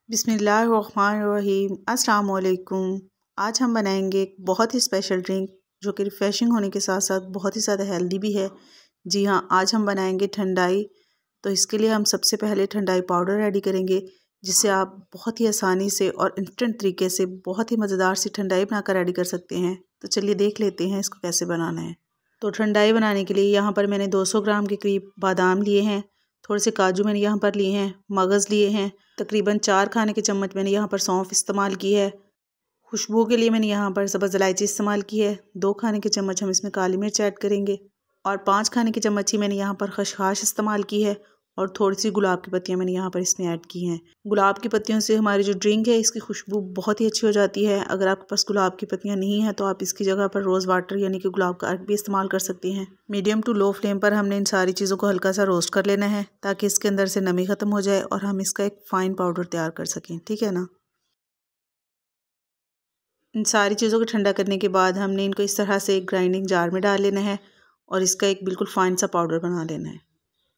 बिस्मिल्लाहिर्रहमानिर्रहीम। अस्सलाम वालेकुम। आज हम बनाएंगे एक बहुत ही स्पेशल ड्रिंक जो कि रिफ़्रेशिंग होने के साथ साथ बहुत ही ज़्यादा हेल्दी भी है। जी हाँ, आज हम बनाएंगे ठंडाई। तो इसके लिए हम सबसे पहले ठंडाई पाउडर रेडी करेंगे, जिससे आप बहुत ही आसानी से और इंस्टेंट तरीके से बहुत ही मज़ेदार सी ठंडाई बनाकर रेडी कर सकते हैं। तो चलिए देख लेते हैं इसको कैसे बनाना है। तो ठंडाई बनाने के लिए यहाँ पर मैंने 200 ग्राम के करीब बादाम लिए हैं, थोड़े से काजू मैंने यहाँ पर लिए हैं, मगज़ लिए हैं, तकरीबन 4 खाने के चम्मच मैंने यहाँ पर सौंफ इस्तेमाल की है। खुशबू के लिए मैंने यहाँ पर सब्ज़ इलायची इस्तेमाल की है। 2 खाने के चम्मच हम इसमें काली मिर्च ऐड करेंगे और 5 खाने के चम्मच ही मैंने यहाँ पर खसखस इस्तेमाल की है और थोड़ी सी गुलाब की पत्तियाँ मैंने यहाँ पर इसमें ऐड की हैं। गुलाब की पत्तियों से हमारी जो ड्रिंक है इसकी खुशबू बहुत ही अच्छी हो जाती है। अगर आपके पास गुलाब की पत्तियाँ नहीं हैं तो आप इसकी जगह पर रोज़ वाटर यानी कि गुलाब का अर्क भी इस्तेमाल कर सकती हैं। मीडियम टू लो फ्लेम पर हमने इन सारी चीज़ों को हल्का सा रोस्ट कर लेना है ताकि इसके अंदर से नमी ख़त्म हो जाए और हम इसका एक फ़ाइन पाउडर तैयार कर सकें। ठीक है ना। इन सारी चीज़ों को ठंडा करने के बाद हमने इनको इस तरह से एक ग्राइंडिंग जार में डाल लेना है और इसका एक बिल्कुल फ़ाइन सा पाउडर बना लेना है।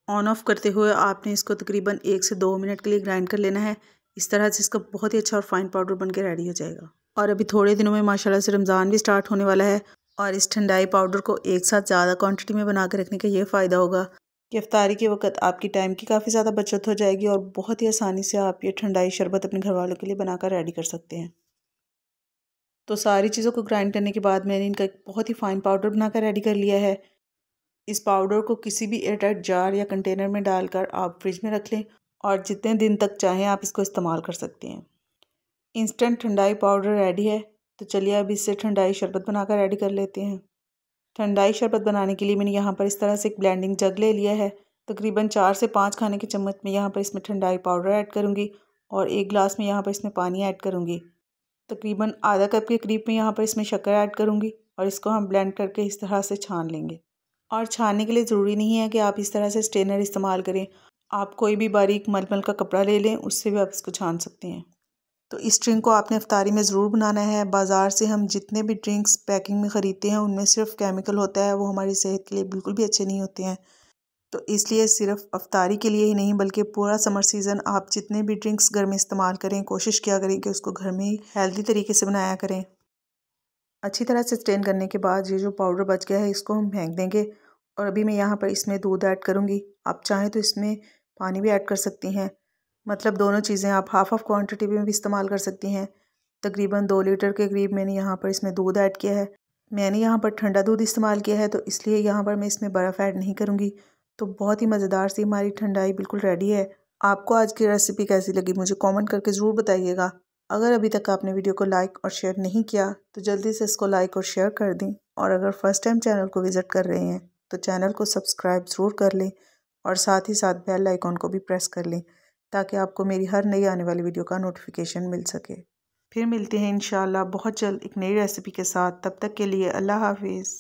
ऑन ऑफ करते हुए आपने इसको तकरीबन 1 से 2 मिनट के लिए ग्राइंड कर लेना है। इस तरह से इसका बहुत ही अच्छा और फाइन पाउडर बन के रेडी हो जाएगा। और अभी थोड़े दिनों में माशाल्लाह से रमज़ान भी स्टार्ट होने वाला है और इस ठंडाई पाउडर को एक साथ ज़्यादा क्वांटिटी में बना कर रखने का ये फ़ायदा होगा कि इफ्तारी के वक्त आपकी टाइम की काफ़ी ज़्यादा बचत हो जाएगी और बहुत ही आसानी से आप ये ठंडाई शरबत अपने घर वालों के लिए बनाकर रेडी कर सकते हैं। तो सारी चीज़ों को ग्राइंड करने के बाद मैंने इनका एक बहुत ही फाइन पाउडर बनाकर रेडी कर लिया है। इस पाउडर को किसी भी एयरटाइट जार या कंटेनर में डालकर आप फ्रिज में रख लें और जितने दिन तक चाहें आप इसको इस्तेमाल कर सकते हैं। इंस्टेंट ठंडाई पाउडर रेडी है। तो चलिए अब इससे ठंडाई शरबत बनाकर रेडी कर लेते हैं। ठंडाई शरबत बनाने के लिए मैंने यहाँ पर इस तरह से एक ब्लेंडिंग जग ले लिया है। तकरीबन 4 से 5 खाने के चम्मच में यहाँ पर इसमें ठंडाई पाउडर ऐड करूँगी और 1 गिलास में यहाँ पर इसमें पानी ऐड करूँगी। तकरीबन आधा कप के करीब में यहाँ पर इसमें शक्कर ऐड करूँगी और इसको हम ब्लेंड करके इस तरह से छान लेंगे। और छानने के लिए ज़रूरी नहीं है कि आप इस तरह से स्ट्रेनर इस्तेमाल करें। आप कोई भी बारीक मलमल का कपड़ा ले लें, उससे भी आप इसको छान सकते हैं। तो इस ड्रिंक को आपने इफ्तारी में ज़रूर बनाना है। बाज़ार से हम जितने भी ड्रिंक्स पैकिंग में ख़रीदते हैं उनमें सिर्फ केमिकल होता है, वो हमारी सेहत के लिए बिल्कुल भी अच्छे नहीं होते हैं। तो इसलिए सिर्फ इफ्तारी के लिए ही नहीं बल्कि पूरा समर सीज़न आप जितने भी ड्रिंक्स घर में इस्तेमाल करें, कोशिश किया करें कि उसको घर में ही हेल्दी तरीके से बनाया करें। अच्छी तरह से स्ट्रेन करने के बाद ये जो पाउडर बच गया है इसको हम फेंक देंगे और अभी मैं यहाँ पर इसमें दूध ऐड करूँगी। आप चाहें तो इसमें पानी भी ऐड कर सकती हैं, मतलब दोनों चीज़ें आप हाफ़ क्वांटिटी में भी इस्तेमाल कर सकती हैं। तकरीबन 2 लीटर के करीब मैंने यहाँ पर इसमें दूध ऐड किया है। मैंने यहाँ पर ठंडा दूध इस्तेमाल किया है तो इसलिए यहाँ पर मैं इसमें बर्फ़ ऐड नहीं करूँगी। तो बहुत ही मज़ेदार सी हमारी ठंडाई बिल्कुल रेडी है। आपको आज की रेसिपी कैसी लगी मुझे कमेंट करके ज़रूर बताइएगा। अगर अभी तक आपने वीडियो को लाइक और शेयर नहीं किया तो जल्दी से इसको लाइक और शेयर कर दें और अगर फर्स्ट टाइम चैनल को विज़िट कर रहे हैं तो चैनल को सब्सक्राइब ज़रूर कर लें और साथ ही साथ बेल आइकॉन को भी प्रेस कर लें ताकि आपको मेरी हर नई आने वाली वीडियो का नोटिफिकेशन मिल सके। फिर मिलते हैं इंशाल्लाह बहुत जल्द एक नई रेसिपी के साथ। तब तक के लिए अल्लाह हाफिज़।